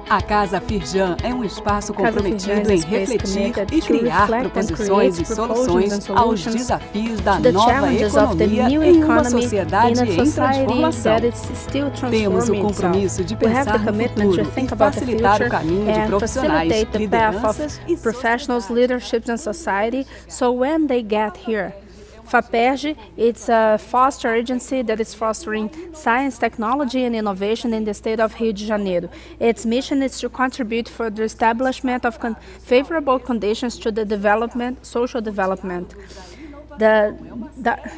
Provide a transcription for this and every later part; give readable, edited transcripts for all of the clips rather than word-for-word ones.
A Casa Firjan é um espaço comprometido em refletir e criar proposições e soluções aos desafios da nova economia em uma sociedade em transformação. Temos o compromisso de pensar no futuro e facilitar o caminho de profissionais, lideranças e FAPERJ, it's a foster agency that is fostering science, technology, and innovation in the state of Rio de Janeiro. Its mission is to contribute for the establishment of favorable conditions to the social development. The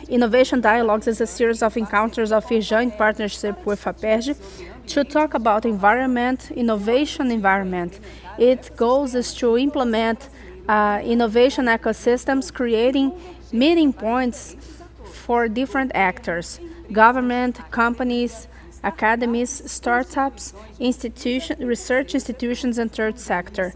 Innovation Dialogues is a series of encounters of Firjan in partnership with FAPERJ to talk about innovation environment. Its goals is to implement innovation ecosystems, creating meeting points for different actors: government, companies, academies, startups, research institutions, and third sector.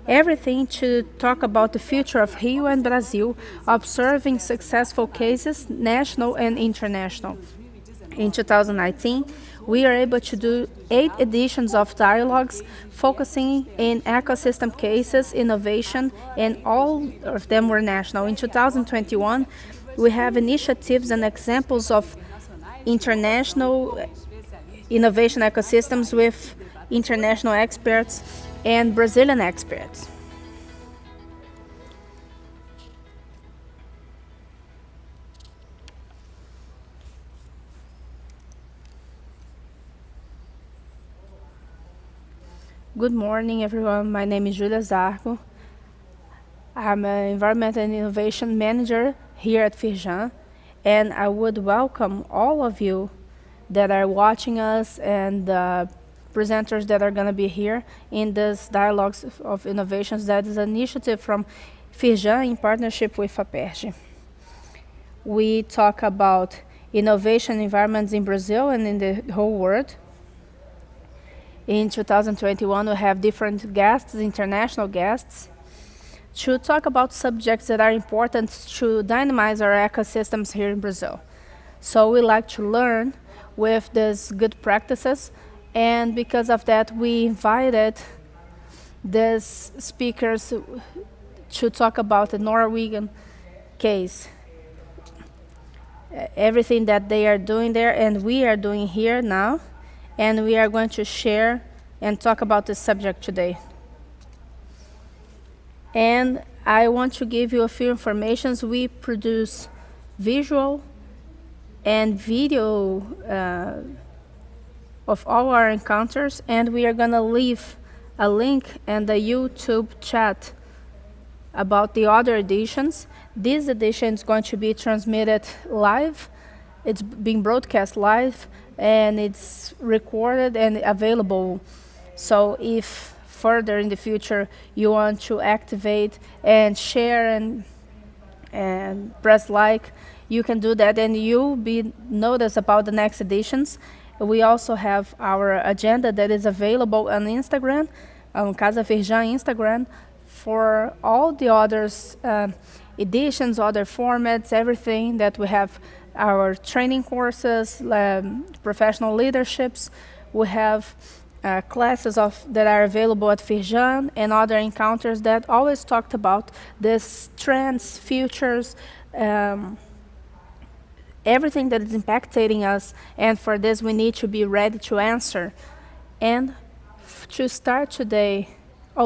Everything to talk about the future of Rio and Brazil, observing successful cases, national and international. In 2019, we are able to do 8 editions of dialogues focusing in ecosystem cases, innovation, and all of them were national. In 2021, we have initiatives and examples of international innovation ecosystems with international experts and Brazilian experts. Good morning, everyone. My name is Julia Zarco. I'm an Environment and Innovation Manager here at Firjan, and I would welcome all of you that are watching us and the presenters that are going to be here in this Dialogues of Innovations. That is an initiative from Firjan in partnership with FAPERJ. We talk about innovation environments in Brazil and in the whole world. In 2021, we have different guests, international guests, to talk about subjects that are important to dynamize our ecosystems here in Brazil. So we like to learn with these good practices, and because of that, we invited these speakers to talk about the Norwegian case. Everything that they are doing there and we are doing here now. And we are going to share and talk about this subject today. And I want to give you a few informations. We produce visual and video of all our encounters, and we are going to leave a link in the YouTube chat about the other editions. This edition is going to be transmitted live. It's being broadcast live, and it's recorded and available. So if further in the future you want to activate and share and press like, you can do that, and you'll be noticed about the next editions. We also have our agenda that is available on Instagram, on Casa Firjan Instagram, for all the others editions, other formats, everything that we have. Our training courses, professional leaderships. We have classes that are available at Firjan, and other encounters that always talked about these trends, futures, everything that is impacting us. And for this, we need to be ready to answer. And to start today,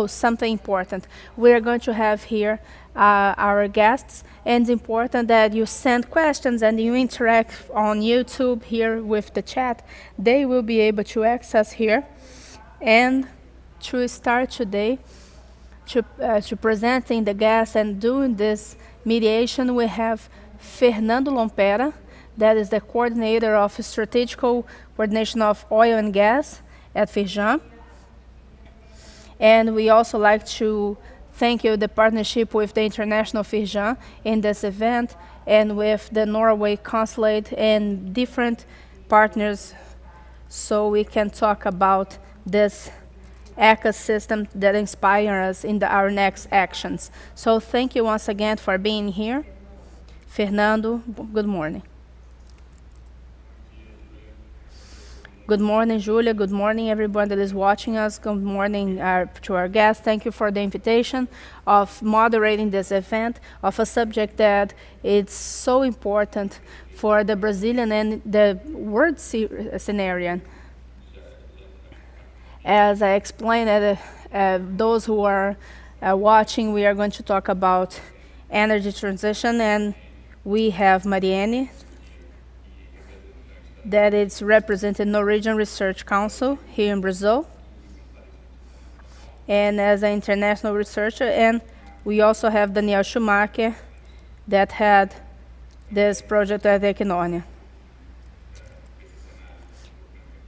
something important. We are going to have here our guests, and it's important that you send questions and you interact on YouTube here with the chat. They will be able to access here. And to start today, to presenting the guests and doing this mediation, we have Fernando Lompera, that is the coordinator of strategical coordination of oil and gas at Firjan. And we also like to thank you the partnership with the International Firjan in this event, and with the Norway Consulate and different partners, so we can talk about this ecosystem that inspire us in our next actions. So thank you once again for being here. Fernando, good morning. Good morning, Julia. Good morning, everyone that is watching us. Good morning to our guests. Thank you for the invitation of moderating this event of a subject that is so important for the Brazilian and the world scenario. As I explained, those who are watching, we are going to talk about energy transition, and we have Marianne, that is represented Norwegian Research Council here in Brazil, and as an international researcher. And we also have Daniel Schumacher, that had this project at Equinor.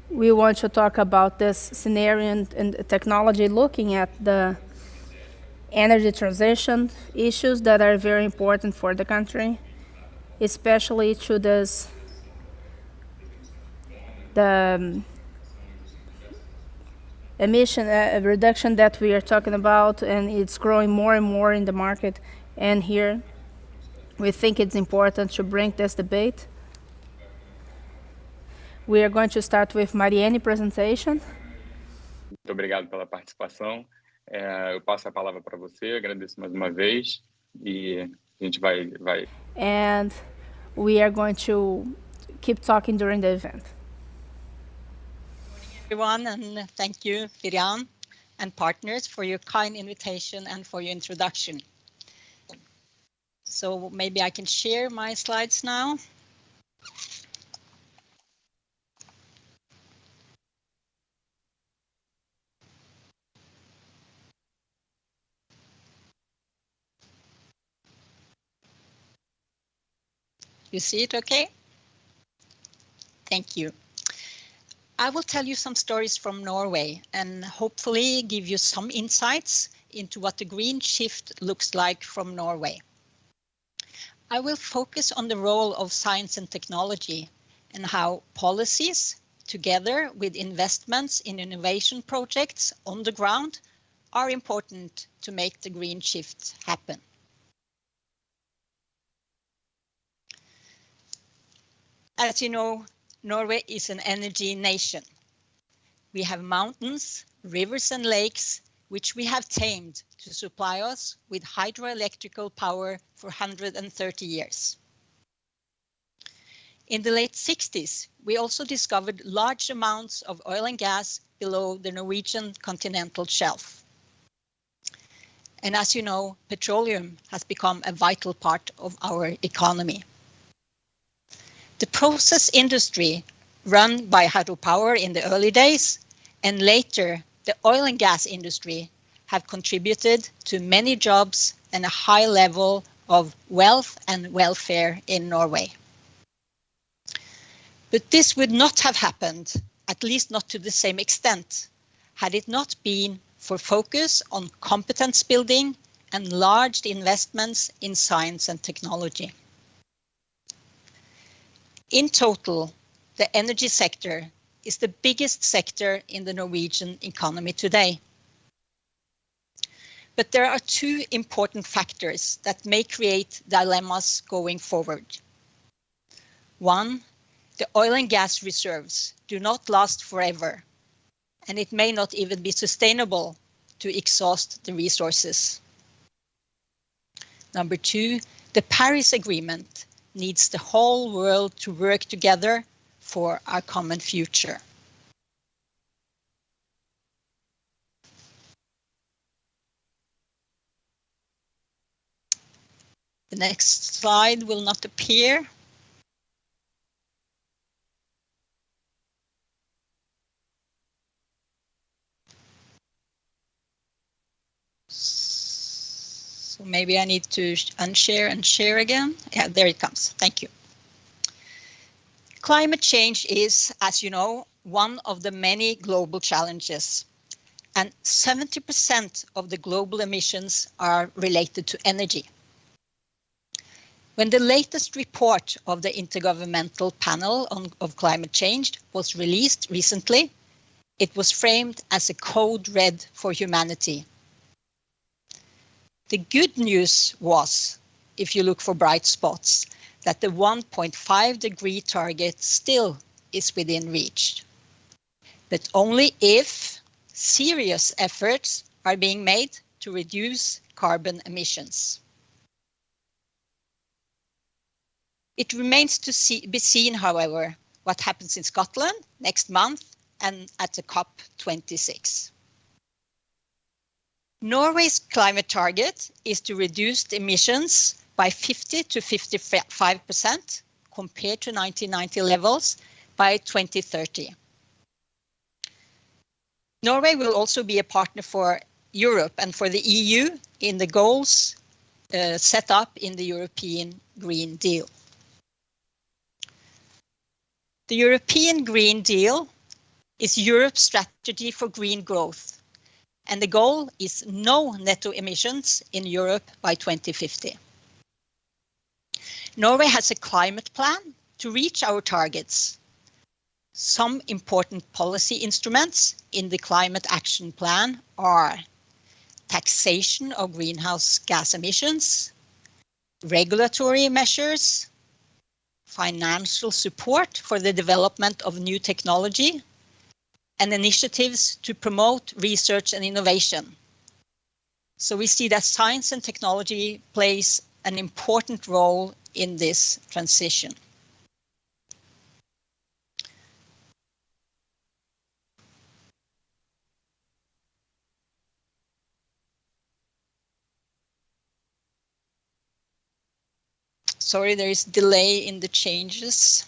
We want to talk about this scenario and technology, looking at the energy transition issues that are very important for the country, especially to this the emission reduction that we are talking about, and it's growing more and more in the market. And here, we think it's important to bring this debate. We are going to start with Marianne's presentation. Muito obrigado pela participação. Eu passo a palavra para você, agradeço mais uma vez, e a gente vai... And we are going to keep talking during the event. Everyone, and thank you, Firjan and partners, for your kind invitation and for your introduction. So maybe I can share my slides now. You see it okay? Thank you. I will tell you some stories from Norway and hopefully give you some insights into what the green shift looks like from Norway. I will focus on the role of science and technology and how policies, together with investments in innovation projects on the ground, are important to make the green shift happen. As you know, Norway is an energy nation. We have mountains, rivers and lakes, which we have tamed to supply us with hydroelectrical power for 130 years. In the late 60s, we also discovered large amounts of oil and gas below the Norwegian continental shelf. And as you know, petroleum has become a vital part of our economy. The process industry, run by hydropower in the early days, and later the oil and gas industry, have contributed to many jobs and a high level of wealth and welfare in Norway. But this would not have happened, at least not to the same extent, had it not been for focus on competence building and large investments in science and technology. In total, the energy sector is the biggest sector in the Norwegian economy today. But there are two important factors that may create dilemmas going forward. One, the oil and gas reserves do not last forever, and it may not even be sustainable to exhaust the resources. Number two, the Paris Agreement needs the whole world to work together for our common future. The next slide will not appear. So maybe I need to unshare and share again. Yeah, there it comes. Thank you. Climate change is, as you know, one of the many global challenges. And 70% of the global emissions are related to energy. When the latest report of the Intergovernmental Panel of Climate Change was released recently, it was framed as a code red for humanity. The good news was, if you look for bright spots, that the 1.5 degree target still is within reach. but only if serious efforts are being made to reduce carbon emissions. It remains to be seen, however, what happens in Scotland next month and at the COP26. Norway's climate target is to reduce the emissions by 50 to 55% compared to 1990 levels by 2030. Norway will also be a partner for Europe and for the EU in the goals set up in the European Green Deal. The European Green Deal is Europe's strategy for green growth, and the goal is no netto emissions in Europe by 2050. Norway has a climate plan to reach our targets. Some important policy instruments in the climate action plan are taxation of greenhouse gas emissions, regulatory measures, financial support for the development of new technology, and initiatives to promote research and innovation. So we see that science and technology plays an important role in this transition. Sorry, there is delay in the changes.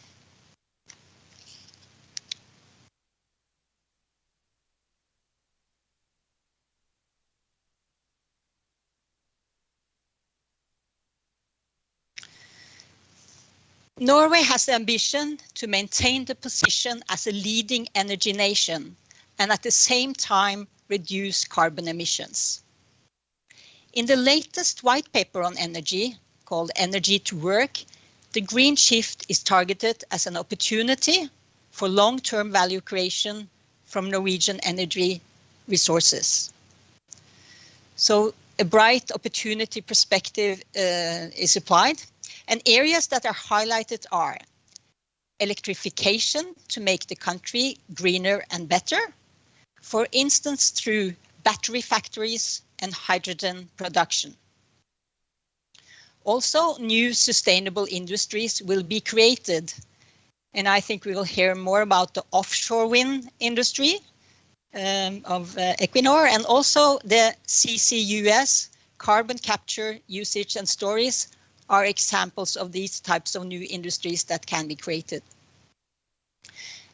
Norway has the ambition to maintain the position as a leading energy nation and at the same time reduce carbon emissions. In the latest white paper on energy, called Energy to Work, the green shift is targeted as an opportunity for long-term value creation from Norwegian energy resources. So a bright opportunity perspective is applied, and areas that are highlighted are electrification to make the country greener and better, for instance through battery factories and hydrogen production. Also, new sustainable industries will be created, and I think we will hear more about the offshore wind industry of Equinor, and also the CCUS, carbon capture, usage and storage, are examples of these types of new industries that can be created.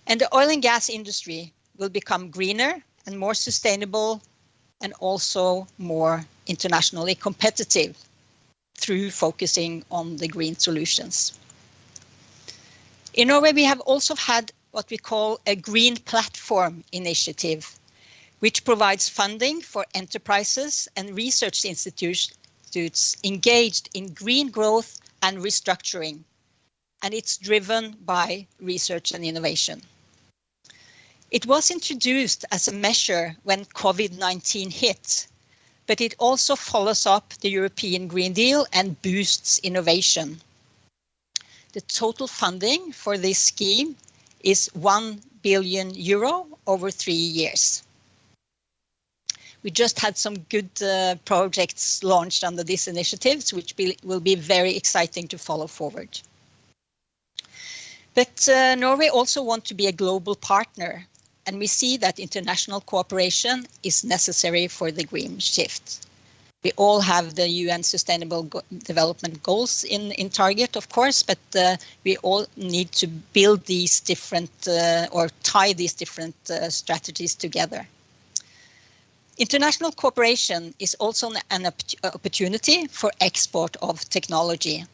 And the oil and gas industry will become greener and more sustainable and also more internationally competitive through focusing on the green solutions. In Norway, we have also had what we call a green platform initiative, which provides funding for enterprises and research institutes engaged in green growth and restructuring, and it's driven by research and innovation. It was introduced as a measure when COVID-19 hit, but it also follows up the European Green Deal and boosts innovation. The total funding for this scheme is €1 billion over 3 years. We just had some good projects launched under these initiatives, which will be very exciting to follow forward. But Norway also wants to be a global partner, and we see that international cooperation is necessary for the green shift. We all have the UN Sustainable Development Goals in target, of course, but we all need to build these different or tie these different strategies together. International cooperation is also an opportunity for export of technology.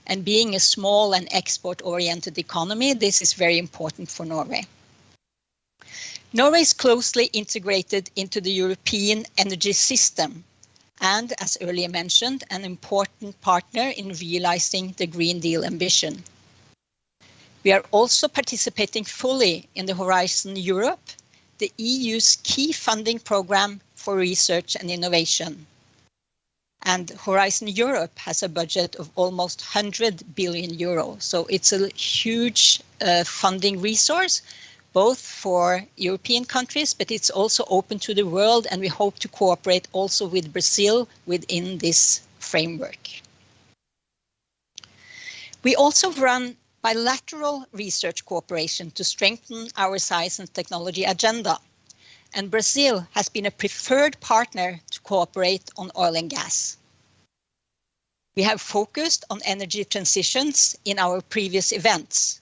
And being a small and export-oriented economy, this is very important for Norway. Norway is closely integrated into the European energy system and, as earlier mentioned, an important partner in realizing the Green Deal ambition. We are also participating fully in the Horizon Europe, the EU's key funding program for research and innovation. And Horizon Europe has a budget of almost €100 billion. So it's a huge funding resource, both for European countries, but it's also open to the world, and we hope to cooperate also with Brazil within this framework. We also run bilateral research cooperation to strengthen our science and technology agenda, and Brazil has been a preferred partner to cooperate on oil and gas. We have focused on energy transitions in our previous events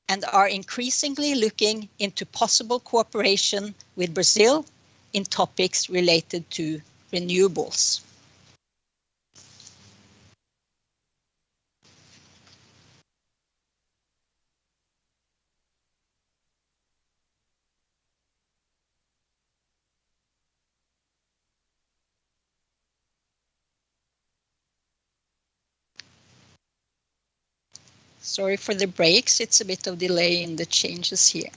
and are increasingly looking into possible cooperation with Brazil in topics related to renewables. Sorry for the breaks, it's a bit of delay in the changes here.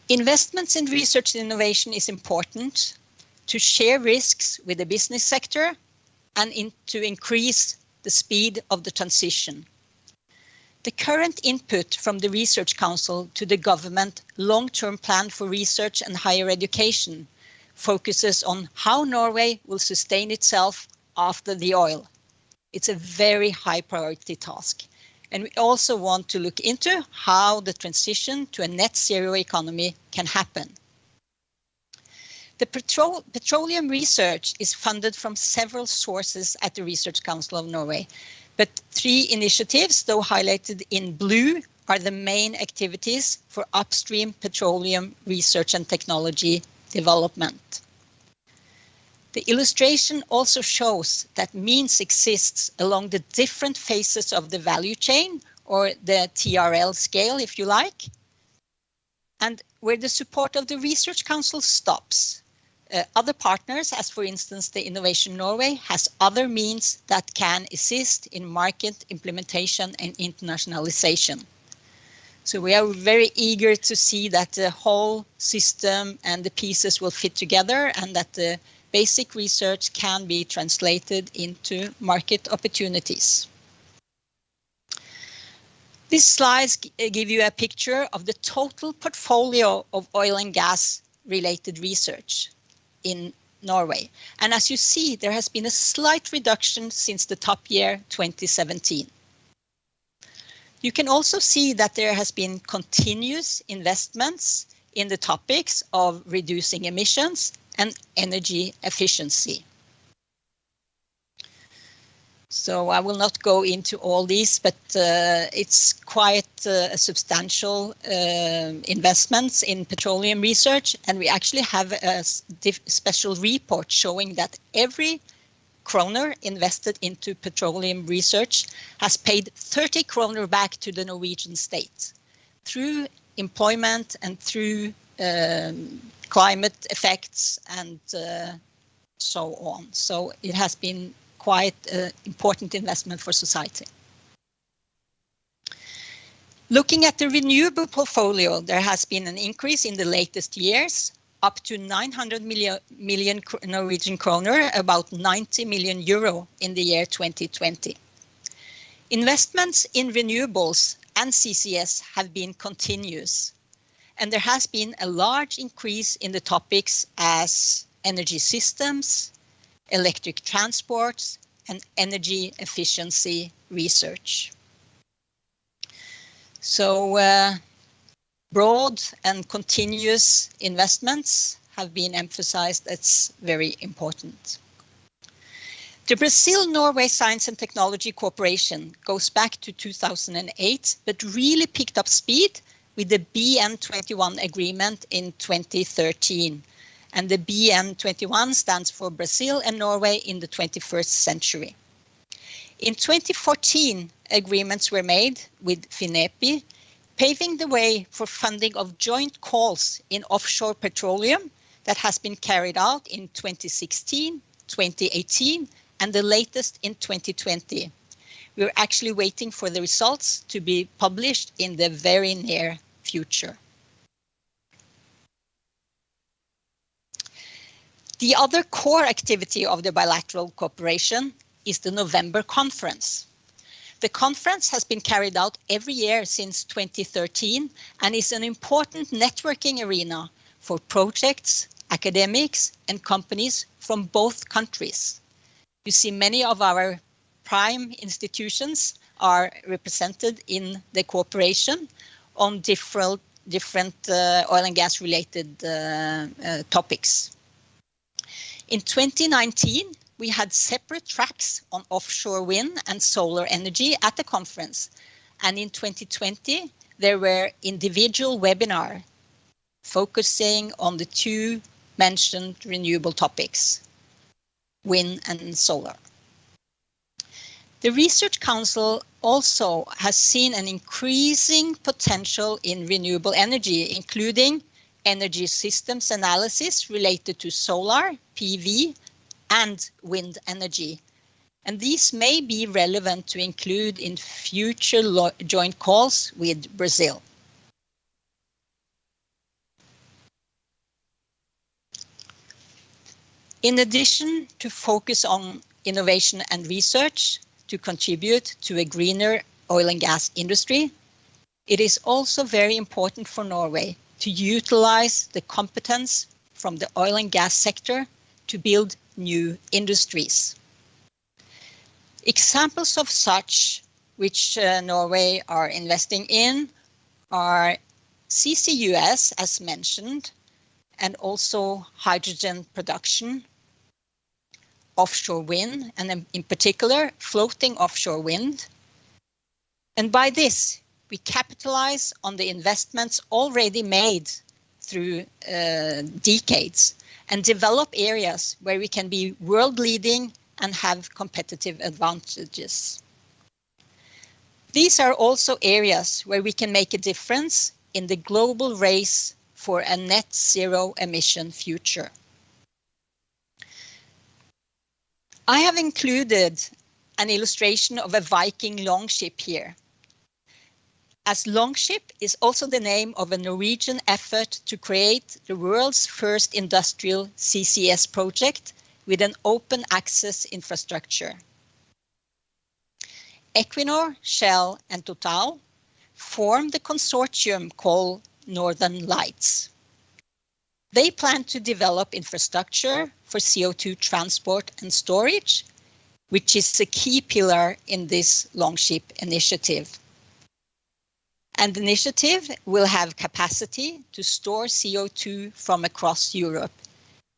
Investments in research and innovation is important to share risks with the business sector and to increase the speed of the transition. The current input from the Research Council to the government long-term plan for research and higher education focuses on how Norway will sustain itself after the oil. It's a very high priority task. And we also want to look into how the transition to a net zero economy can happen. The petroleum research is funded from several sources at the Research Council of Norway. But 3 initiatives, though highlighted in blue, are the main activities for upstream petroleum research and technology development. The illustration also shows that means exists along the different phases of the value chain, or the TRL scale, if you like, and where the support of the Research Council stops. Other partners, as for instance the Innovation Norway, has other means that can assist in market implementation and internationalization. So we are very eager to see that the whole system and the pieces will fit together and that the basic research can be translated into market opportunities. These slides give you a picture of the total portfolio of oil and gas related research in Norway. And as you see, there has been a slight reduction since the top year 2017. You can also see that there has been continuous investments in the topics of reducing emissions and energy efficiency. So I will not go into all these, but it's quite substantial investments in petroleum research. And we actually have a special report showing that every kroner invested into petroleum research has paid 30 kroner back to the Norwegian state through employment and through climate effects and so on. So it has been quite an important investment for society. Looking at the renewable portfolio, there has been an increase in the latest years, up to 900 million Norwegian kroner, about 90 million euro in the year 2020. Investments in renewables and CCS have been continuous, and there has been a large increase in the topics as energy systems, electric transports, and energy efficiency research. So broad and continuous investments have been emphasized as very important. The Brazil-Norway Science and Technology Cooperation goes back to 2008, but really picked up speed with the BN21 agreement in 2013. And the BN21 stands for Brazil and Norway in the 21st century. In 2014, agreements were made with FINEP, paving the way for funding of joint calls in offshore petroleum that has been carried out in 2016, 2018, and the latest in 2020. We're actually waiting for the results to be published in the very near future. The other core activity of the bilateral cooperation is the November conference. The conference has been carried out every year since 2013 and is an important networking arena for projects, academics, and companies from both countries. You see many of our prime institutions are represented in the cooperation on different oil and gas related topics. In 2019, we had separate tracks on offshore wind and solar energy at the conference. And in 2020, there were individual webinars focusing on the two mentioned renewable topics, wind and solar. The Research Council also has seen an increasing potential in renewable energy, including energy systems analysis related to solar, PV, and wind energy. And these may be relevant to include in future joint calls with Brazil. In addition to focus on innovation and research to contribute to a greener oil and gas industry, it is also very important for Norway to utilize the competence from the oil and gas sector to build new industries. Examples of such which Norway are investing in are CCUS, as mentioned, and also hydrogen production, offshore wind, and in particular, floating offshore wind. And by this, we capitalize on the investments already made through decades and develop areas where we can be world leading and have competitive advantages. These are also areas where we can make a difference in the global race for a net zero emission future. I have included an illustration of a Viking longship here, as Longship is also the name of a Norwegian effort to create the world's first industrial CCS project with an open access infrastructure. Equinor, Shell, and Total formed the consortium called Northern Lights. They plan to develop infrastructure for CO2 transport and storage, which is a key pillar in this Longship initiative. And the initiative will have capacity to store CO2 from across Europe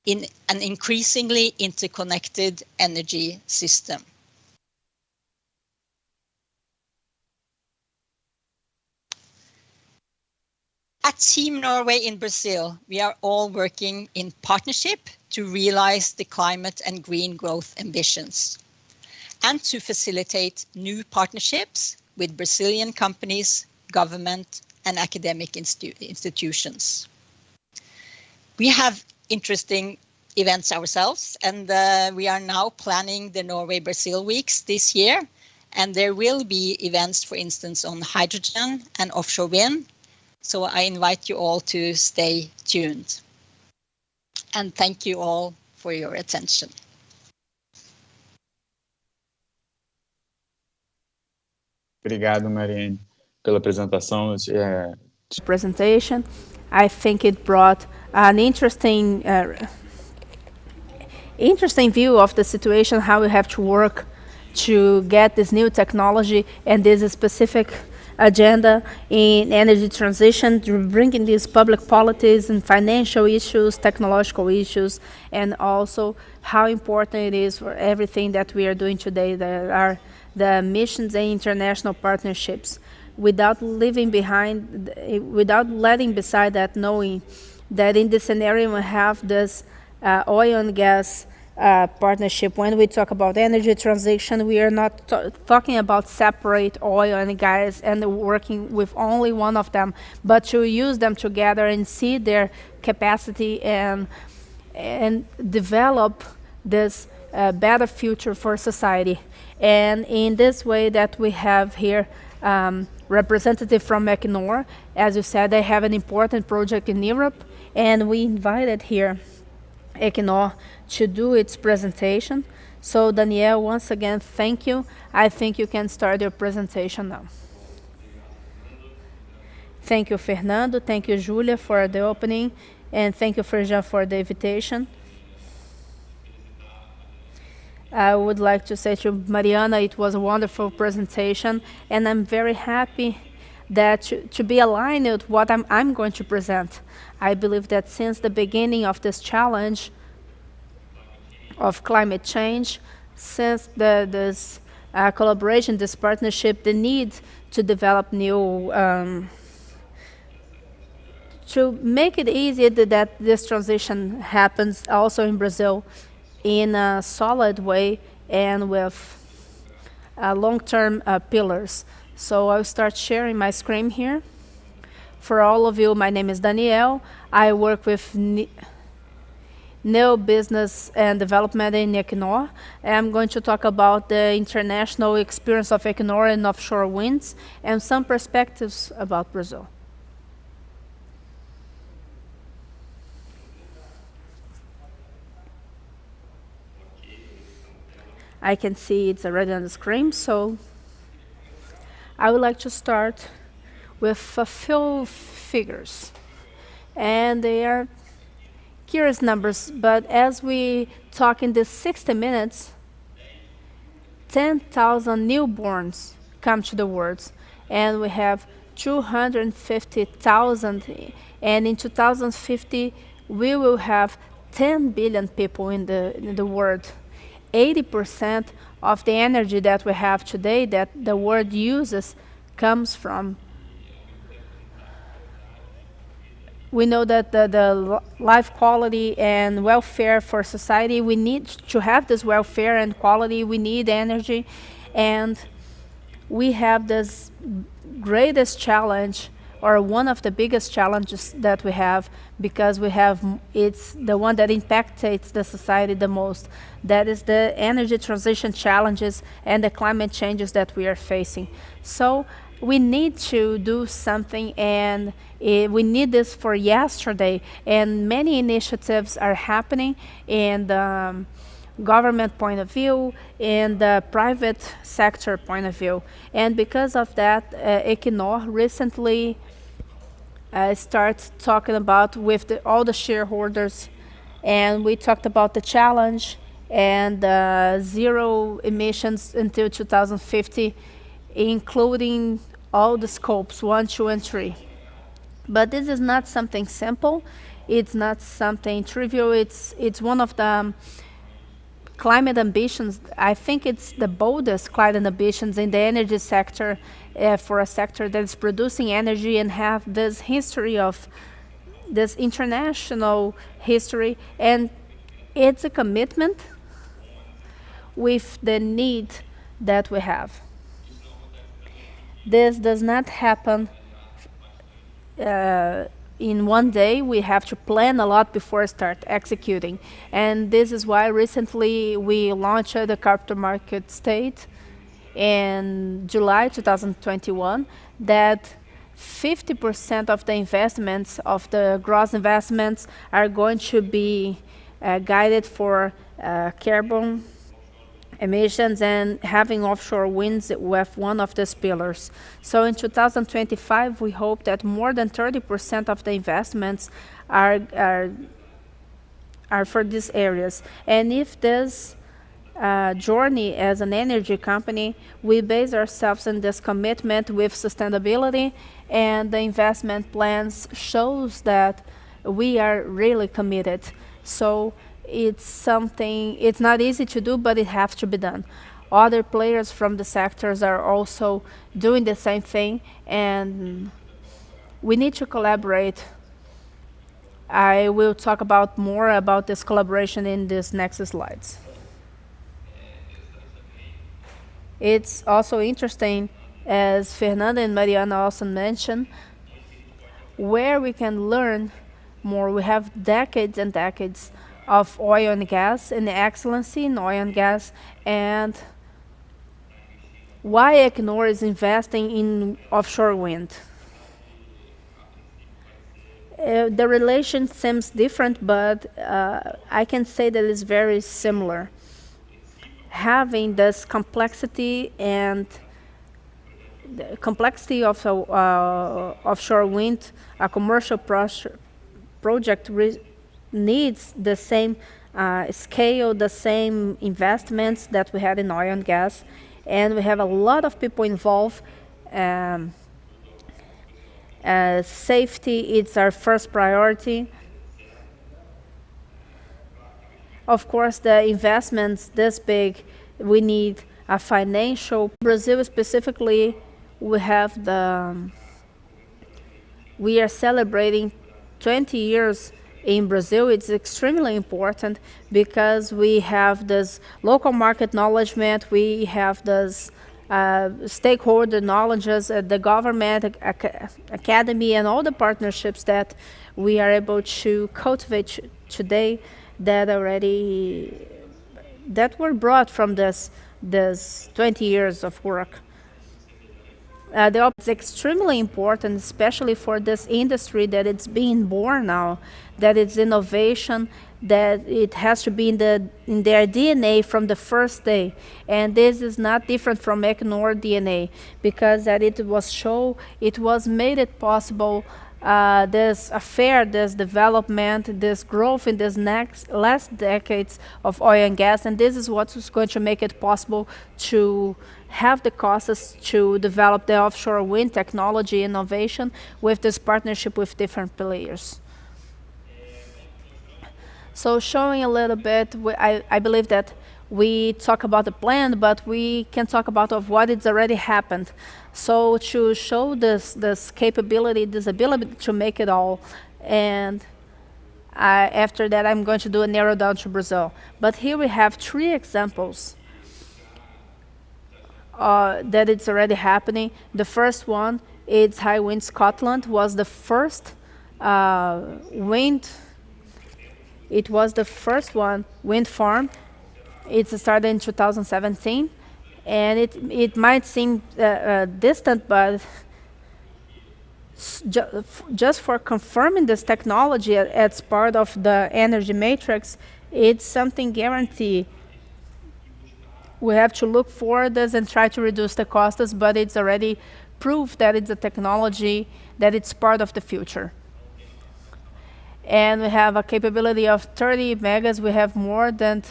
in an increasingly interconnected energy system. At Team Norway in Brazil, we are all working in partnership to realize the climate and green growth ambitions and to facilitate new partnerships with Brazilian companies, government, and academic institutions. We have interesting events ourselves, and we are now planning the Norway-Brazil Weeks this year, and there will be events, for instance, on hydrogen and offshore wind. So I invite you all to stay tuned. And thank you all for your attention. Obrigado, Marianne, pela apresentação. Presentation. I think it brought an interesting view of the situation, how we have to work to get this new technology and this specific agenda in energy transition, to bringing these public policies and financial issues, technological issues, and also how important it is for everything that we are doing today. There are the missions and international partnerships. Without leaving behind, without letting beside that, knowing that in this scenario we have this oil and gas partnership. When we talk about energy transition, we are not talking about separate oil and gas and working with only one of them, but to use them together and see their capacity and develop this better future for society. And in this way that we have here representative from Equinor, as you said, they have an important project in Europe, and we invited here Equinor to do its presentation. So Danielle, once again, thank you. I think you can start your presentation now. Thank you, Fernando. Thank you, Julia, for the opening. And thank you, Firjan, for the invitation. I would like to say to Mariana, it was a wonderful presentation, and I'm very happy that to be aligned with what I'm going to present. I believe that since the beginning of this challenge of climate change, since this collaboration, this partnership, the need to develop new, to make it easier that this transition happens also in Brazil in a solid way and with long-term pillars. So I'll start sharing my screen here. For all of you, my name is Danielle. I work with Neo Business and Development in Equinor. I'm going to talk about the international experience of Equinor and offshore winds and some perspectives about Brazil. I can see it's already on the screen, so I would like to start with a few figures. And they are curious numbers, but as we talk in these 60 minutes, 10,000 newborns come to the world, and we have 250,000, and in 2050 we will have 10 billion people in the world. 80% of the energy that we have today that the world uses comes from. We know that the life quality and welfare for society, we need to have this welfare and quality, we need energy, and we have this greatest challenge, or one of the biggest challenges that we have, because we have, it's the one that impacts the society the most. That is the energy transition challenges and the climate changes that we are facing. So we need to do something, and we need this for yesterday. And many initiatives are happening in the government point of view, in the private sector point of view. And because of that, Equinor recently start talking about with all the shareholders, and we talked about the challenge and zero emissions until 2050, including all the scopes 1, 2, and 3. But this is not something simple. It's not something trivial. It's one of the climate ambitions. I think it's the boldest climate ambitions in the energy sector, for a sector that is producing energy and have this history of this international history, and it's a commitment with the need that we have. This does not happen in one day. We have to plan a lot before start executing, and this is why recently we launched the capital market state in July 2021, that 50% of the investments, of the gross investments, are going to be guided for carbon emissions and having offshore winds with one of these pillars. So in 2025, we hope that more than 30% of the investments are for these areas. And if this journey as an energy company, we base ourselves on this commitment with sustainability, and the investment plans shows that we are really committed. So it's something, it's not easy to do, but it has to be done. Other players from the sectors are also doing the same thing, and we need to collaborate. I will talk about more about this collaboration in these next slides. It's also interesting, as Fernanda and Mariana also mentioned, where we can learn more. We have decades and decades of oil and gas and excellency in oil and gas, and why Equinor is investing in offshore wind. The relation seems different, but I can say that it's very similar. Having this complexity and the complexity of offshore wind, a commercial project needs the same scale, the same investments that we had in oil and gas, and we have a lot of people involved. Safety is our first priority. Of course, the investments this big, we need a financial. Brazil specifically, we are celebrating 20 years in Brazil. It's extremely important because we have this local market knowledge, we have this stakeholder knowledges, the government, academy, and all the partnerships that we are able to cultivate today that were brought from this 20 years of work. It's extremely important, especially for this industry that it's being born now, that it's innovation, that it has to be in their DNA from the first day. And this is not different from Equinor DNA, because that it was made it possible, this affair, this development, this growth in this last decades of oil and gas, and this is what is going to make it possible to have the costs to develop the offshore wind technology innovation with this partnership with different players. So showing a little bit, I believe that we talk about the plan, but we can talk about of what it's already happened. So to show this capability, this ability to make it all, and after that I'm going to do a narrow down to Brazil. But here we have 3 examples that it's already happening. The first one is High Wind Scotland, was the first wind. It was the first wind farm. It started in 2017, and it might seem distant, but just for confirming this technology as part of the energy matrix, it's something guaranteed. We have to look for this and try to reduce the costs, but it's already proof that it's a technology that it's part of the future. And we have a capability of 30 megas. We have more than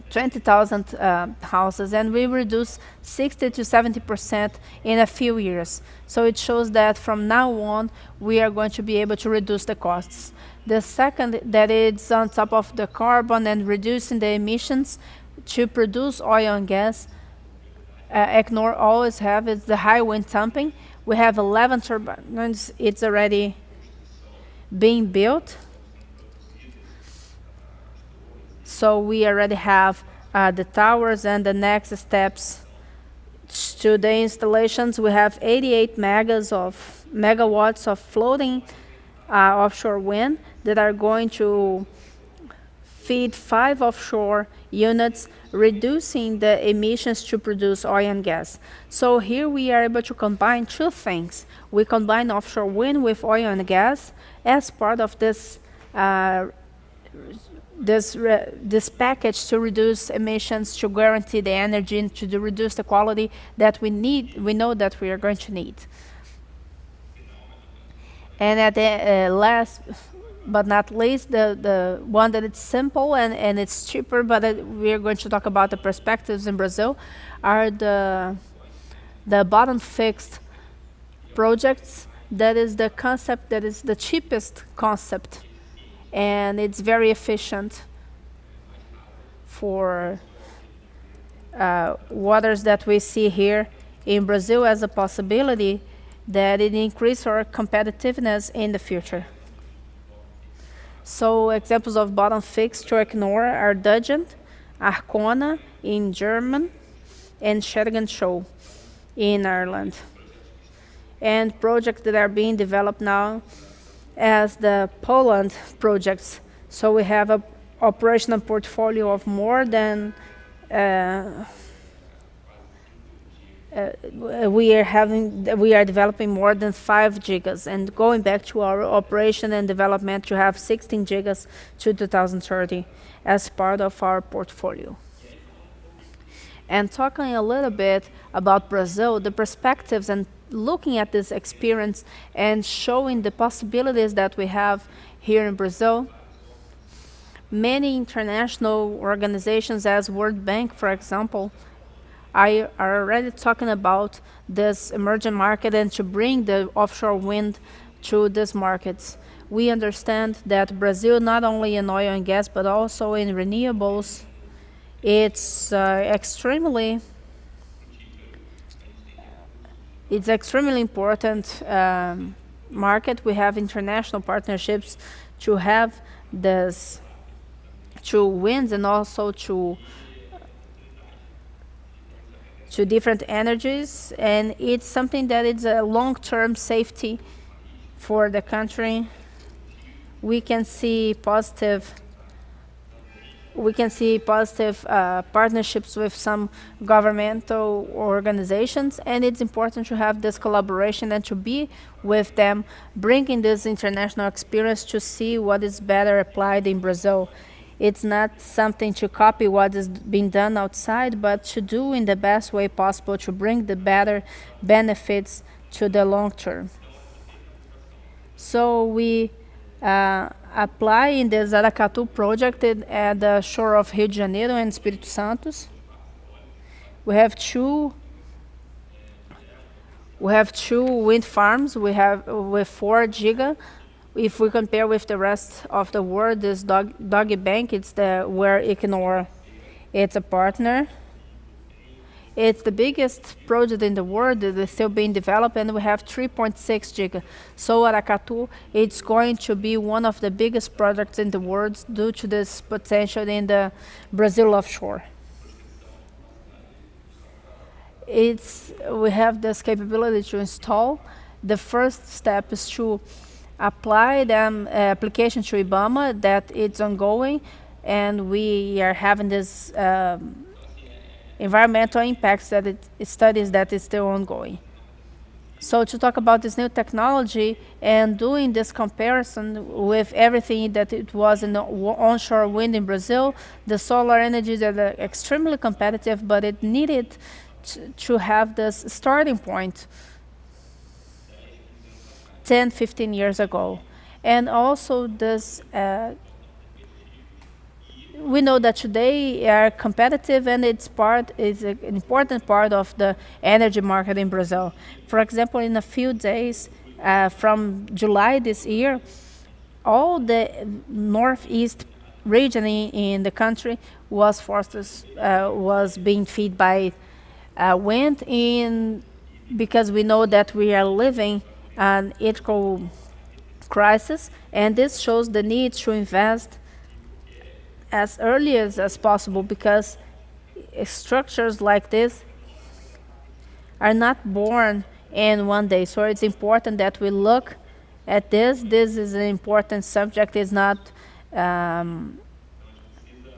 20,000 houses, and we reduce 60 to 70% in a few years. So it shows that from now on, we are going to be able to reduce the costs. The second, that it's on top of the carbon and reducing the emissions to produce oil and gas. Equinor always have is the high wind pumping. We have 11 turbines. It's already being built. So we already have the towers, and the next steps to the installations. We have 88 megawatts of floating offshore wind that are going to feed 5 offshore units, reducing the emissions to produce oil and gas. So here we are able to combine 2 things. We combine offshore wind with oil and gas as part of this this package to reduce emissions, to guarantee the energy, and to reduce the quality that we know that we are going to need. And at the last but not least, the one that it's simple and it's cheaper, but we are going to talk about the perspectives in Brazil, are the bottom fixed projects. That is the concept that is the cheapest concept, and it's very efficient for waters that we see here in Brazil as a possibility that it increase our competitiveness in the future. So examples of bottom fixed to Equinor are Dugent, Arkona in Germany, and Shetland Shoal in Ireland. And projects that are being developed now as the Poland projects. So we have an operational portfolio of more than we are developing more than 5 gigas, and going back to our operation and development to have 16 gigas to 2030 as part of our portfolio. And talking a little bit about Brazil, the perspectives and looking at this experience and showing the possibilities that we have here in Brazil. Many international organizations as World Bank, for example, are already talking about this emerging market and to bring the offshore wind to these markets. We understand that Brazil, not only in oil and gas, but also in renewables, it's extremely important market. We have international partnerships to have this to winds and also to different energies, and it's something that is a long-term safety for the country. We can see positive partnerships with some governmental organizations, and it's important to have this collaboration and to be with them, bringing this international experience to see what is better applied in Brazil. It's not something to copy what is being done outside, but to do in the best way possible to bring the better benefits to the long term. So we apply in the Zaracatu project at the shore of Rio de Janeiro and Espírito Santo. We have two wind farms. We have with 4 giga. If we compare with the rest of the world, this Doggy Bank, it's where Equinor, it's a partner. It's the biggest project in the world that is still being developed, and we have 3.6 giga. So Aracatu, it's going to be one of the biggest projects in the world due to this potential in the Brazil offshore. We have this capability to install. The first step is to apply the application to IBAMA that it's ongoing, and we are having this environmental impacts studies that is still ongoing. So to talk about this new technology and doing this comparison with everything that it was in the onshore wind in Brazil, the solar energies are extremely competitive, but it needed to have this starting point 10, 15 years ago. And also this we know that today are competitive, and it's an important part of the energy market in Brazil. For example, in a few days from July this year, all the northeast region in the country was being fed by wind because we know that we are living an ethical crisis, and this shows the need to invest as early as possible, because structures like this are not born in one day. So it's important that we look at this. This is an important subject. It's not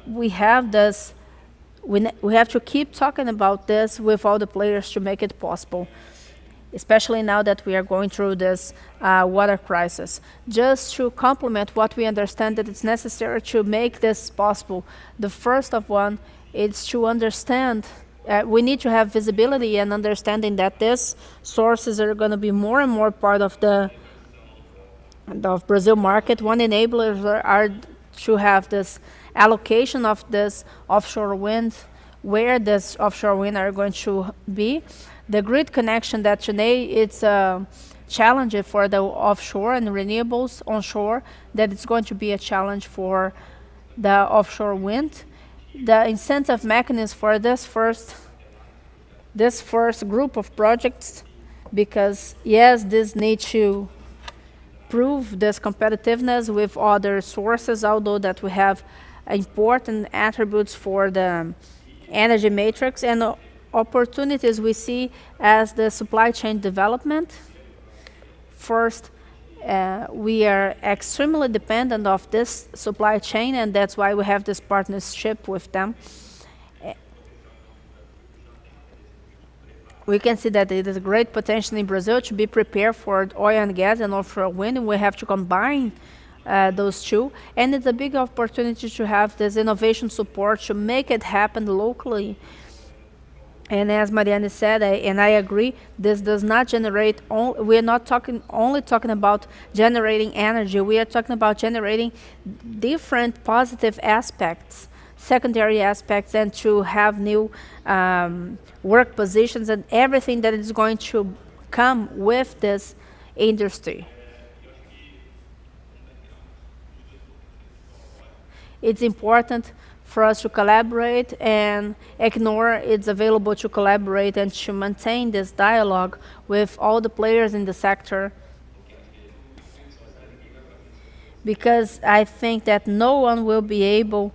we have to keep talking about this with all the players to make it possible, especially now that we are going through this water crisis. Just to complement what we understand that it's necessary to make this possible, the first of one is to understand, we need to have visibility and understanding that these sources are going to be more and more part of the Brazil market. One enabler are to have this allocation of this offshore wind, where this offshore wind are going to be. The grid connection that today it's a challenge for the offshore and renewables onshore, that it's going to be a challenge for the offshore wind. The incentive mechanism for this first group of projects, because yes, this need to prove this competitiveness with other sources, although that we have important attributes for the energy matrix, and opportunities we see as the supply chain development. First, we are extremely dependent of this supply chain, and that's why we have this partnership with them. we can see that it is a great potential in Brazil to be prepared for oil and gas and offshore wind. We have to combine those two, and it's a big opportunity to have this innovation support to make it happen locally. And as Marianne said, and I agree, this does not generate, we're not only talking about generating energy, we are talking about generating different positive aspects, secondary aspects, and to have new work positions and everything that is going to come with this industry. It's important for us to collaborate, and ECNOR is available to collaborate and to maintain this dialogue with all the players in the sector, because I think that no one will be able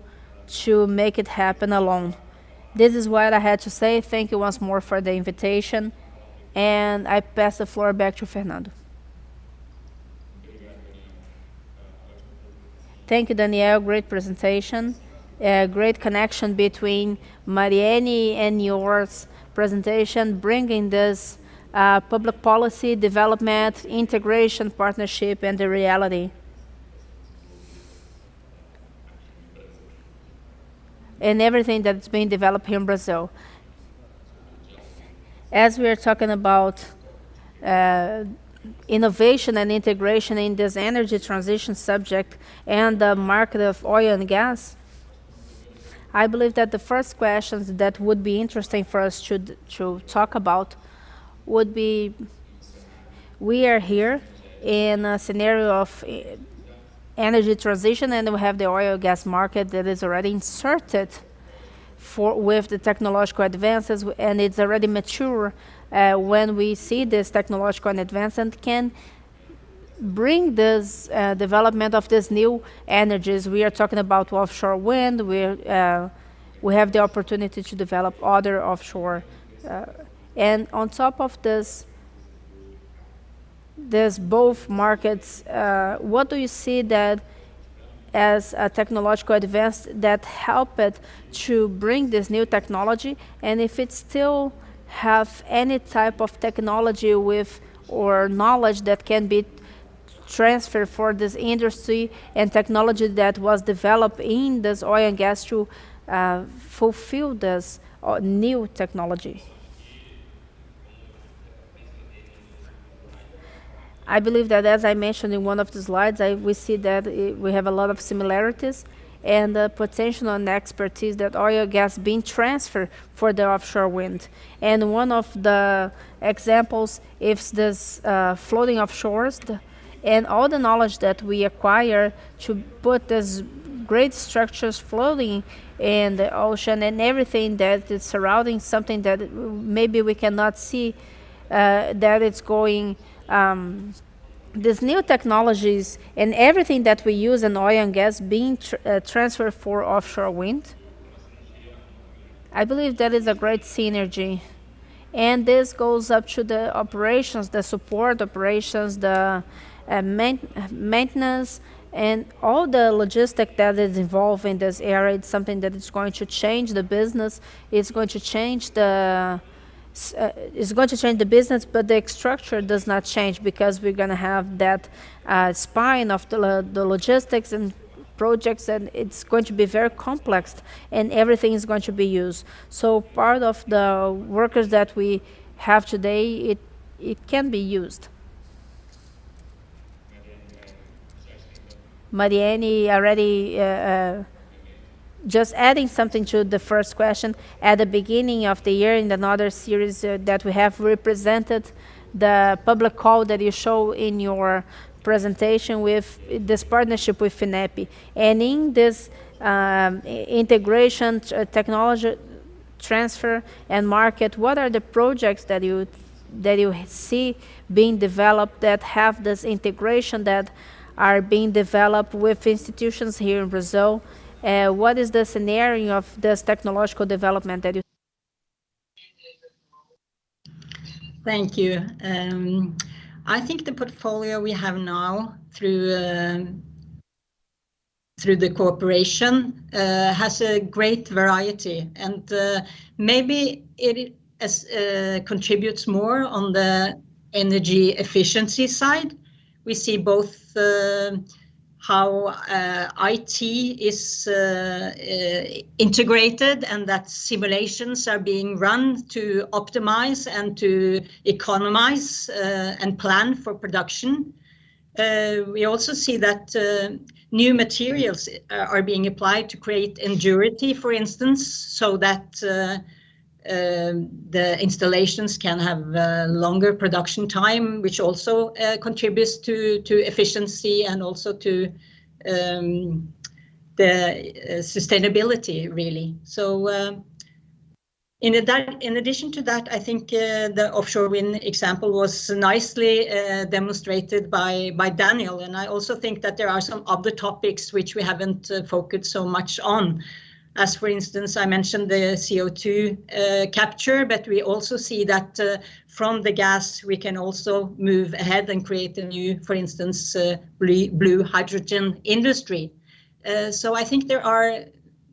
to make it happen alone. This is what I had to say. Thank you once more for the invitation, and I pass the floor back to Fernando. Thank you, Danielle. Great presentation. Great connection between Marianne and yours presentation, bringing this public policy, development, integration, partnership, and the reality. And everything that's being developed here in Brazil. As we are talking about innovation and integration in this energy transition subject and the market of oil and gas, I believe that the first questions that would be interesting for us to talk about would be, we are here in a scenario of energy transition, and we have the oil and gas market that is already inserted with the technological advances, and it's already mature when we see this technological advance and can bring this development of these new energies. We are talking about offshore wind. We have the opportunity to develop other offshore. And on top of this, there's both markets. What do you see that as a technological advance that help it to bring this new technology, and if it still have any type of technology with or knowledge that can be transferred for this industry and technology that was developed in this oil and gas to fulfill this new technology? I believe that, as I mentioned in one of the slides, we see that we have a lot of similarities and the potential and expertise that oil and gas being transferred for the offshore wind. And one of the examples is this floating offshores, and all the knowledge that we acquire to put these great structures floating in the ocean and everything that is surrounding something that maybe we cannot see, that it's going, these new technologies and everything that we use in oil and gas being transferred for offshore wind. I believe that is a great synergy. And this goes up to the operations, the support operations, the maintenance, and all the logistic that is involved in this area. It's something that is going to change the business. It's going to change the business, but the structure does not change, because we're going to have that spine of the logistics and projects, and it's going to be very complex, and everything is going to be used. So part of the workers that we have today, it can be used. Marianne already just adding something to the first question. At the beginning of the year, in another series that we have represented the public call that you show in your presentation with this partnership with FINEP. And in this integration, technology transfer and market, what are the projects that you see being developed that have this integration, that are being developed with institutions here in Brazil? What is the scenario of this technological development that you? Thank you. I think the portfolio we have now through the cooperation has a great variety, and maybe contributes more on the energy efficiency side. We see both how IT is integrated, and that simulations are being run to optimize and to economize and plan for production. We also see that new materials are being applied to create endurity, for instance, so that the installations can have longer production time, which also contributes to efficiency and also to the sustainability, really. So in addition to that, I think the offshore wind example was nicely demonstrated by Daniel, and I also think that there are some other topics which we haven't focused so much on. As for instance, I mentioned the CO2 capture, but we also see that from the gas we can also move ahead and create a new, for instance, blue hydrogen industry. So I think there are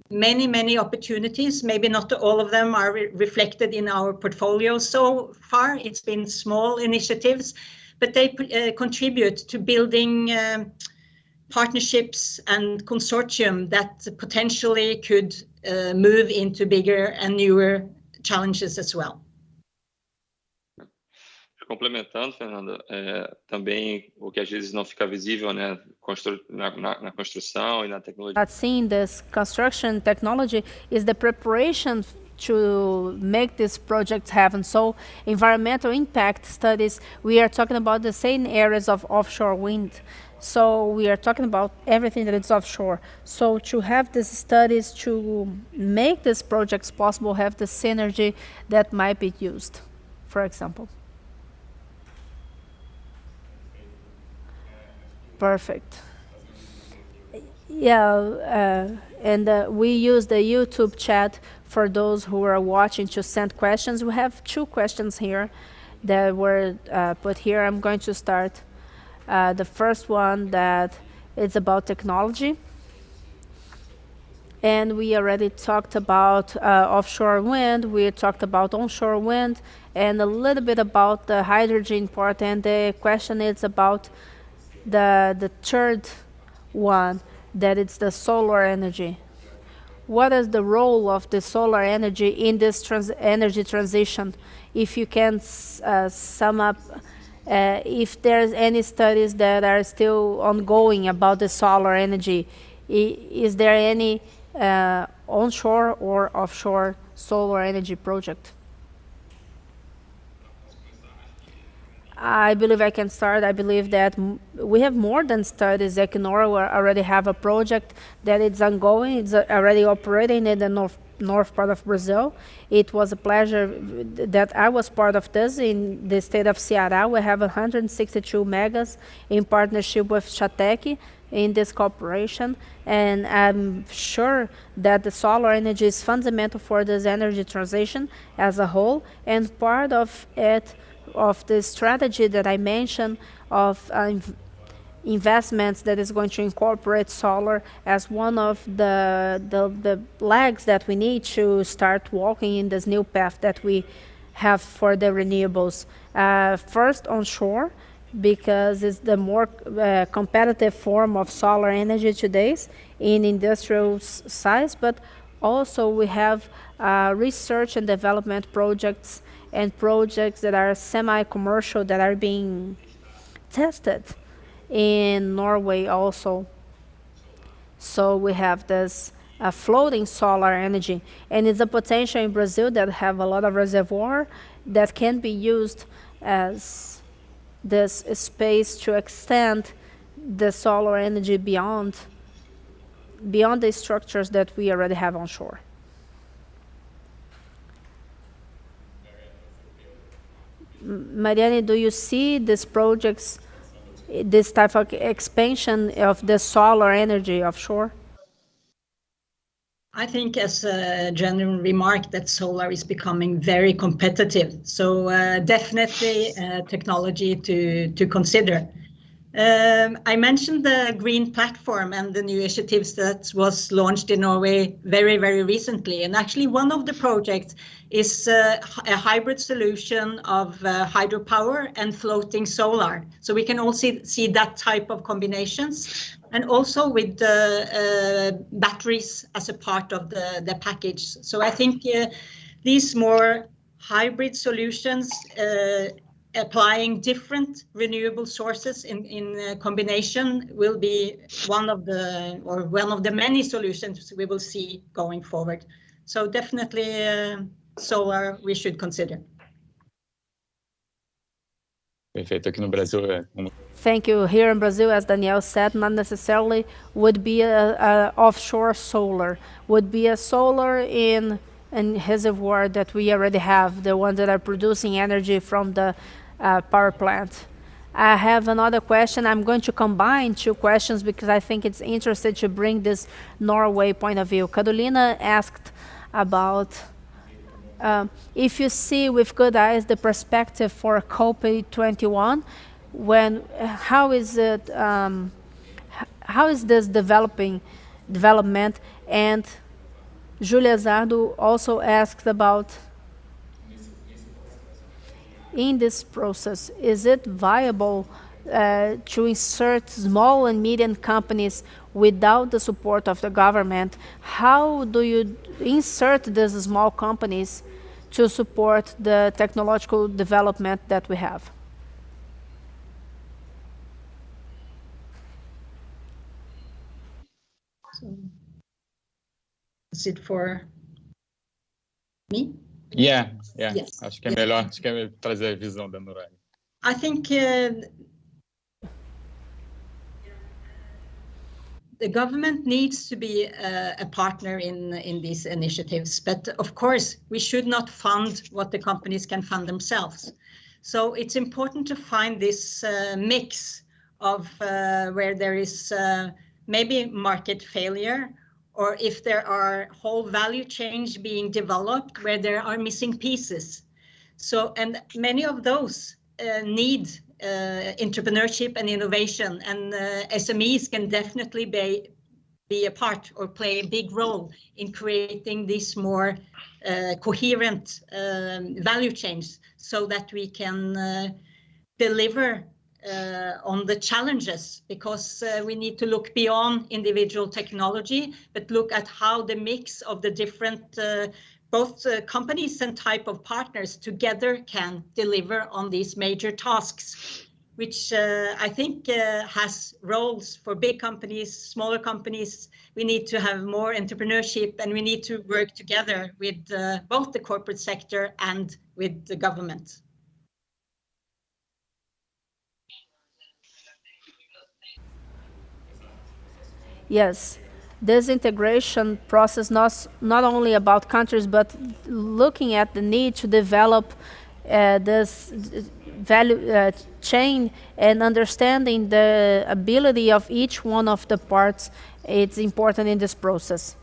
many opportunities. Maybe not all of them are reflected in our portfolio so far. It's been small initiatives, but they contribute to building partnerships and consortium that potentially could move into bigger and newer challenges as well. Complementando, Fernanda, também o que às vezes não fica visível, né, na construção e na tecnologia. Not seeing this construction technology is the preparation to make these projects happen. So environmental impact studies, we are talking about the same areas of offshore wind. So we are talking about everything that is offshore. So to have these studies to make these projects possible, have the synergy that might be used, for example. Perfect. Yeah, and we use the YouTube chat for those who are watching to send questions. We have 2 questions here that were put here. I'm going to start. The first one that is about technology. And we already talked about offshore wind, we talked about onshore wind, and a little bit about the hydrogen part. And the question is about the third one, that it's the solar energy. What is the role of the solar energy in this energy transition? If you can sum up, if there's any studies that are still ongoing about the solar energy, is there any onshore or offshore solar energy project? I believe I can start. I believe that we have more than studies. Equinor already have a project that is ongoing. It's already operating in the north part of Brazil. It was a pleasure that I was part of this in the state of Ceará. We have 162 megas in partnership with Chatec in this cooperation, and I'm sure that the solar energy is fundamental for this energy transition as a whole, and part of it, of the strategy that I mentioned of investments that is going to incorporate solar as one of the legs that we need to start walking in this new path that we have for the renewables. First onshore, because it's the more competitive form of solar energy today in industrial size, but also we have research and development projects and projects that are semi-commercial that are being tested in Norway also. So we have this floating solar energy, and it's a potential in Brazil that have a lot of reservoir that can be used as this space to extend the solar energy beyond the structures that we already have on shore. Mariane, do you see these projects, this type of expansion of the solar energy offshore? I think as a general remark that solar is becoming very competitive. So definitely technology to consider. I mentioned the green platform and the new initiatives that was launched in Norway very, very recently. And actually one of the projects is a hybrid solution of hydropower and floating solar. So we can also see that type of combinations, and also with the batteries as a part of the package. So I think these more hybrid solutions applying different renewable sources in combination will be one of the many solutions we will see going forward. So definitely solar we should consider. Perfeito. Aqui no Brasil Thank you. Here in Brazil, as Daniel said, not necessarily would be a offshore solar, would be a solar in reservoir that we already have, the ones that are producing energy from the power plant. I have another question. I'm going to combine two questions because I think it's interesting to bring this Norway point of view. Carolina asked about if you see with good eyes the perspective for COP21, how is this development? And Julia Zardo also asked about, in this process, is it viable to insert small and medium companies without the support of the government? How do you insert these small companies to support the technological development that we have? So, is it for me? Yeah. Yes. Acho que é melhor, acho que é trazer a visão da Noruega. I think the government needs to be a partner in these initiatives, but of course we should not fund what the companies can fund themselves. So it's important to find this mix of where there is maybe market failure, or if there are whole value chains being developed where there are missing pieces. So, and many of those need entrepreneurship and innovation, and SMEs can definitely be a part or play a big role in creating these more coherent value chains, so that we can deliver on the challenges, because we need to look beyond individual technology, but look at how the mix of the different both companies and type of partners together can deliver on these major tasks, which I think has roles for big companies, smaller companies. We need to have more entrepreneurship, and we need to work together with both the corporate sector and with the government. Yes, this integration process not only about countries, but looking at the need to develop this value chain and understanding the ability of each one of the parts. It's important in this process.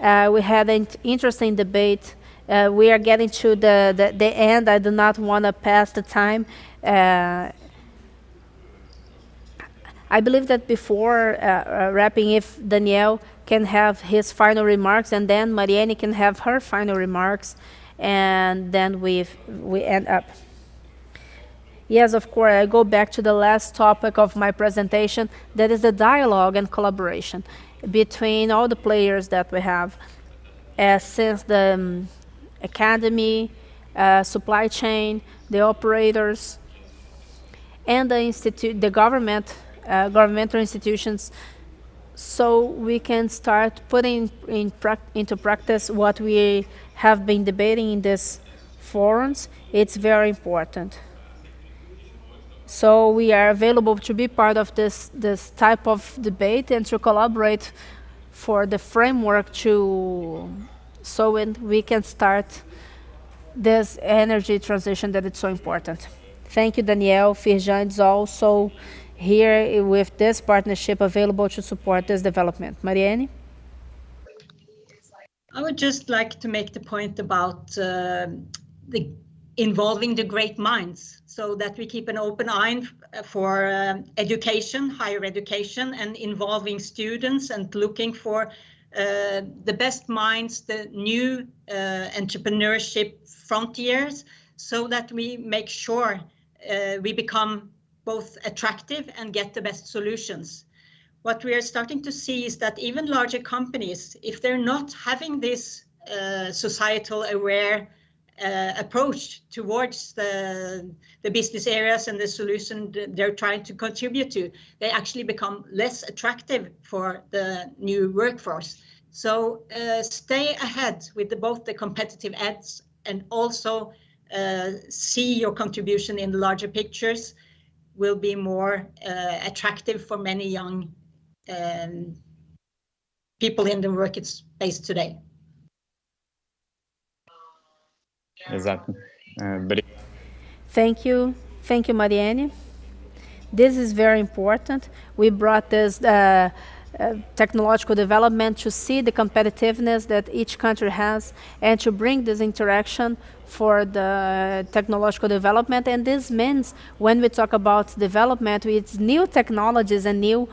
We had an interesting debate. We are getting to the end. I do not want to pass the time. I believe that before wrapping, if Daniel can have his final remarks, and then Marianne can have her final remarks, and then we end up. Yes, of course, I go back to the last topic of my presentation, that is the dialogue and collaboration between all the players that we have, since the academy, supply chain, the operators, and the governmental institutions, so we can start putting into practice what we have been debating in these forums. It's very important. So we are available to be part of this type of debate and to collaborate for the framework so we can start this energy transition that is so important. Thank you, Daniel. Firjan is also here with this partnership available to support this development. Marianne? I would just like to make the point about the involving the great minds, so that we keep an open eye for education, higher education, and involving students and looking for the best minds, the new entrepreneurship frontiers, so that we make sure we become both attractive and get the best solutions. What we are starting to see is that even larger companies, if they're not having this societal aware approach towards the business areas and the solution they're trying to contribute to, they actually become less attractive for the new workforce. So stay ahead with both the competitive edge and also see your contribution in the larger pictures will be more attractive for many young people in the workspace today. Exato. Thank you, Marianne. This is very important. We brought this technological development to see the competitiveness that each country has and to bring this interaction for the technological development. And this means when we talk about development, it's new technologies and new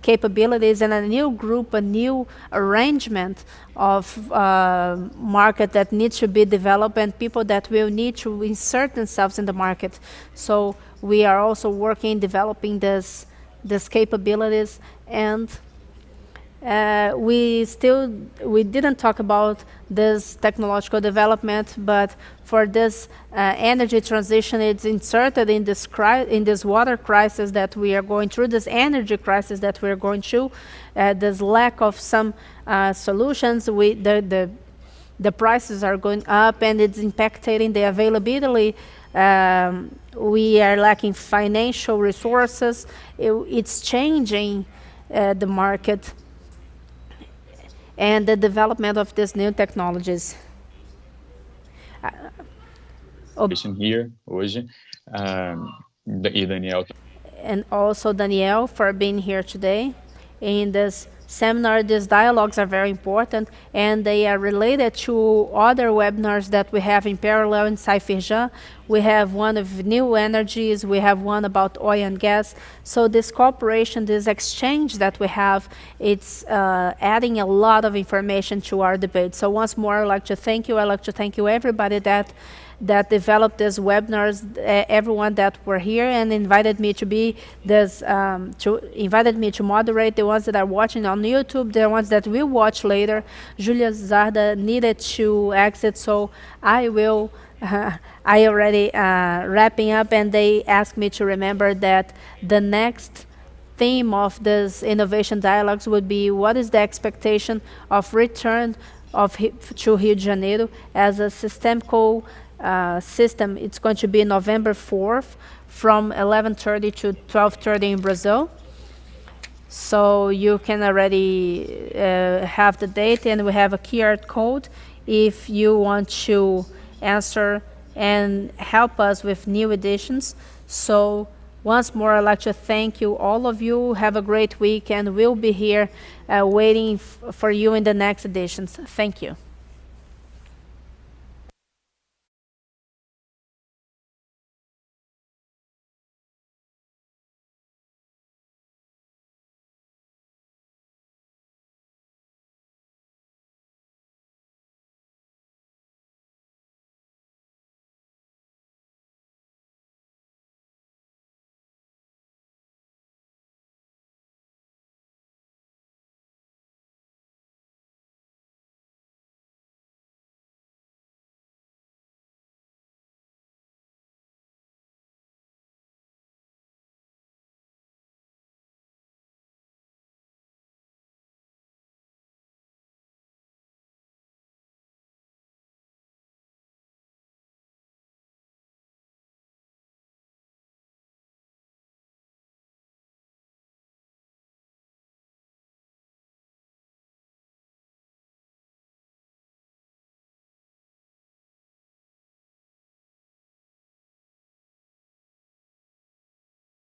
capabilities and a new group, a new arrangement of market that needs to be developed and people that will need to insert themselves in the market. So we are also working, developing these capabilities, and we didn't talk about this technological development, but for this energy transition, it's inserted in this water crisis that we are going through, this energy crisis that we are going through, this lack of some solutions. The prices are going up and it's impacting the availability. We are lacking financial resources. It's changing the market and the development of these new technologies. Here, hoje, e Daniel. And also Daniel for being here today. In this seminar, these dialogues are very important, and they are related to other webinars that we have in parallel inside Firjan. We have one of new energies, we have one about oil and gas. So this cooperation, this exchange that we have, it's adding a lot of information to our debate. So once more, I'd like to thank you. I'd like to thank you everybody that developed these webinars, everyone that were here and invited me to be this, invited me to moderate, the ones that are watching on YouTube, the ones that will watch later. Julia Zarda needed to exit, so I will, I already wrapping up, and they asked me to remember that the next theme of this innovation dialogues would be what is the expectation of return to Rio de Janeiro as a systemical system. It's going to be November 4th from 11:30 to 12:30 in Brazil. So you can already have the date, and we have a QR code if you want to answer and help us with new editions. So once more, I'd like to thank you, all of you. Have a great week, and we'll be here waiting for you in the next editions. Thank you.